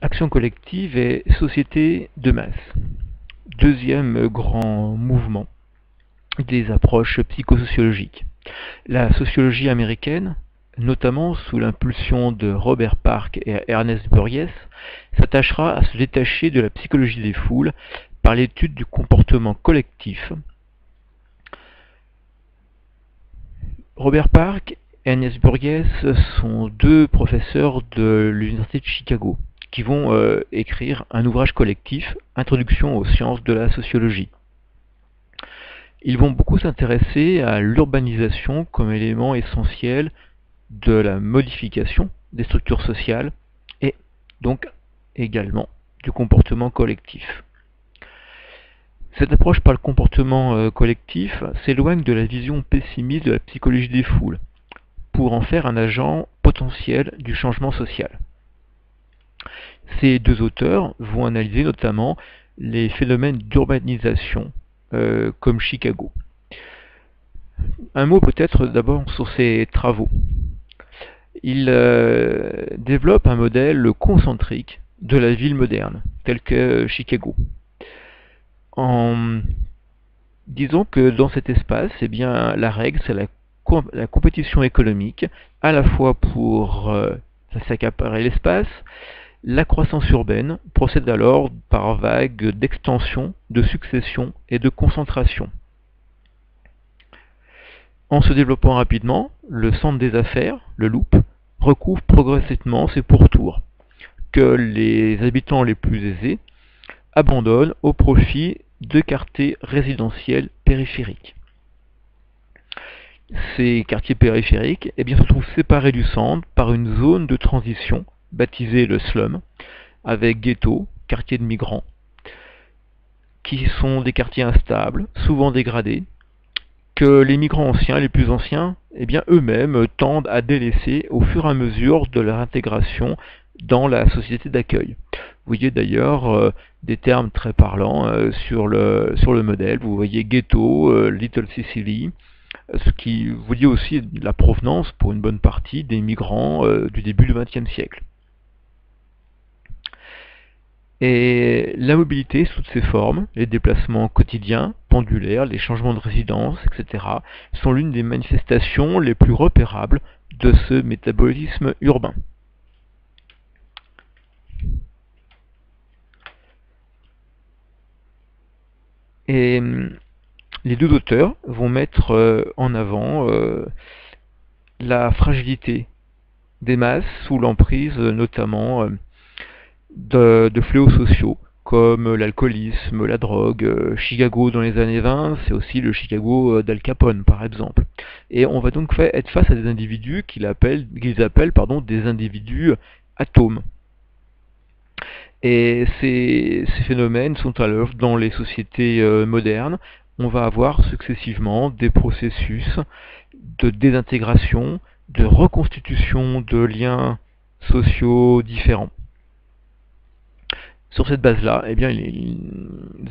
Action collective et société de masse. Deuxième grand mouvement des approches psychosociologiques. La sociologie américaine, notamment sous l'impulsion de Robert Park et Ernest Burgess, s'attachera à se détacher de la psychologie des foules par l'étude du comportement collectif. Robert Park et Ernest Burgess sont deux professeurs de l'Université de Chicago qui vont écrire un ouvrage collectif, Introduction aux sciences de la sociologie. Ils vont beaucoup s'intéresser à l'urbanisation comme élément essentiel de la modification des structures sociales et donc également du comportement collectif. Cette approche par le comportement collectif s'éloigne de la vision pessimiste de la psychologie des foules pour en faire un agent potentiel du changement social. Ces deux auteurs vont analyser notamment les phénomènes d'urbanisation comme Chicago. Un mot peut-être d'abord sur ces travaux. Ils développent un modèle concentrique de la ville moderne, tel que Chicago. En disant que dans cet espace, eh bien, la règle, c'est la compétition économique, à la fois pour s'accaparer l'espace. La croissance urbaine procède alors par vagues d'extension, de succession et de concentration. En se développant rapidement, le centre des affaires, le loop, recouvre progressivement ses pourtours, que les habitants les plus aisés abandonnent au profit de quartiers résidentiels périphériques. Ces quartiers périphériques se trouvent séparés du centre par une zone de transition baptisée le slum, avec ghettos, quartiers de migrants, qui sont des quartiers instables, souvent dégradés, que les migrants anciens, les plus anciens, eux-mêmes tendent à délaisser au fur et à mesure de leur intégration dans la société d'accueil. Vous voyez d'ailleurs des termes très parlants sur le modèle. Vous voyez ghetto, Little Sicily, ce qui vous dit aussi la provenance, pour une bonne partie, des migrants du début du XXe siècle. Et la mobilité sous toutes ses formes, les déplacements quotidiens, pendulaires, les changements de résidence, etc., sont l'une des manifestations les plus repérables de ce métabolisme urbain. Et les deux auteurs vont mettre en avant la fragilité des masses sous l'emprise notamment de fléaux sociaux comme l'alcoolisme, la drogue. Chicago dans les années 20, c'est aussi le Chicago d'Al Capone par exemple. Et on va donc être face à des individus qu'ils appellent des individus atomes. Et ces phénomènes sont à l'œuvre dans les sociétés modernes. On va avoir successivement des processus de désintégration, de reconstitution de liens sociaux différents. Sur cette base-là, ils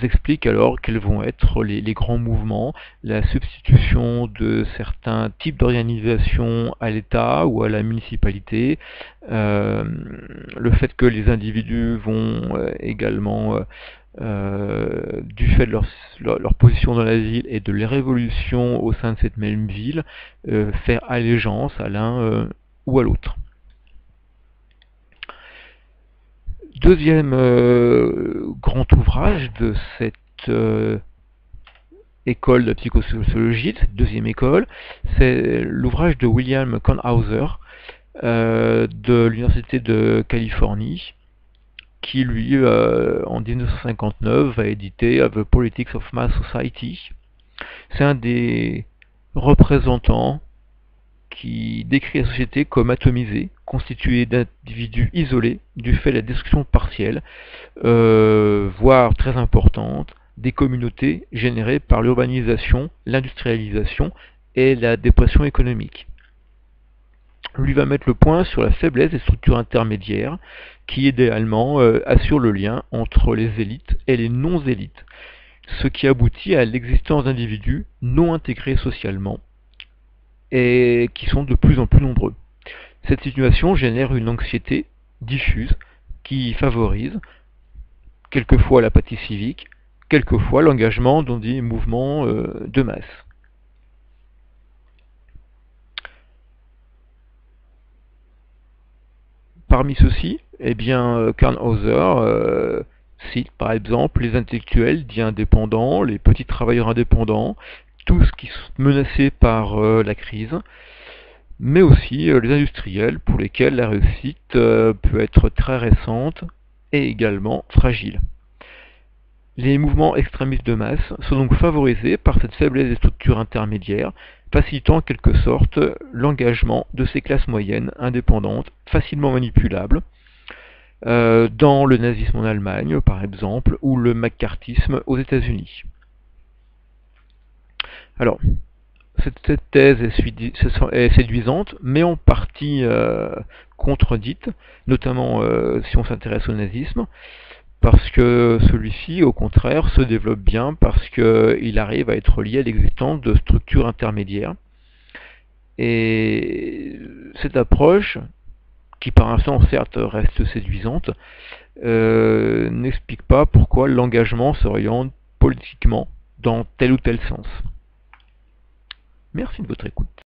expliquent alors quels vont être les grands mouvements, la substitution de certains types d'organisation à l'État ou à la municipalité, le fait que les individus vont également, du fait de leur position dans la ville et de leur évolution au sein de cette même ville, faire allégeance à l'un ou à l'autre. Deuxième grand ouvrage de cette école de psychosociologie, cette deuxième école, c'est l'ouvrage de William Kornhauser de l'Université de Californie, qui lui, en 1959, va éditer The Politics of Mass Society. C'est un des représentants qui décrit la société comme atomisée, constituée d'individus isolés du fait de la destruction partielle, voire très importante, des communautés générées par l'urbanisation, l'industrialisation et la dépression économique. Lui va mettre le point sur la faiblesse des structures intermédiaires qui, idéalement, assurent le lien entre les élites et les non-élites, ce qui aboutit à l'existence d'individus non intégrés socialement et qui sont de plus en plus nombreux. Cette situation génère une anxiété diffuse qui favorise quelquefois l'apathie civique, quelquefois l'engagement dans des mouvements de masse. Parmi ceux-ci, eh bien, Karl Hauser cite par exemple les intellectuels dits indépendants, les petits travailleurs indépendants, tous qui sont menacés par la crise, mais aussi les industriels pour lesquels la réussite peut être très récente et également fragile. Les mouvements extrémistes de masse sont donc favorisés par cette faiblesse des structures intermédiaires, facilitant en quelque sorte l'engagement de ces classes moyennes indépendantes, facilement manipulables, dans le nazisme en Allemagne par exemple, ou le maccarthisme aux États-Unis. Alors, cette thèse est séduisante, mais en partie contredite, notamment si on s'intéresse au nazisme, parce que celui-ci, au contraire, se développe bien parce qu'il arrive à être lié à l'existence de structures intermédiaires. Et cette approche, qui par instant certes reste séduisante, n'explique pas pourquoi l'engagement s'oriente politiquement dans tel ou tel sens. Merci de votre écoute.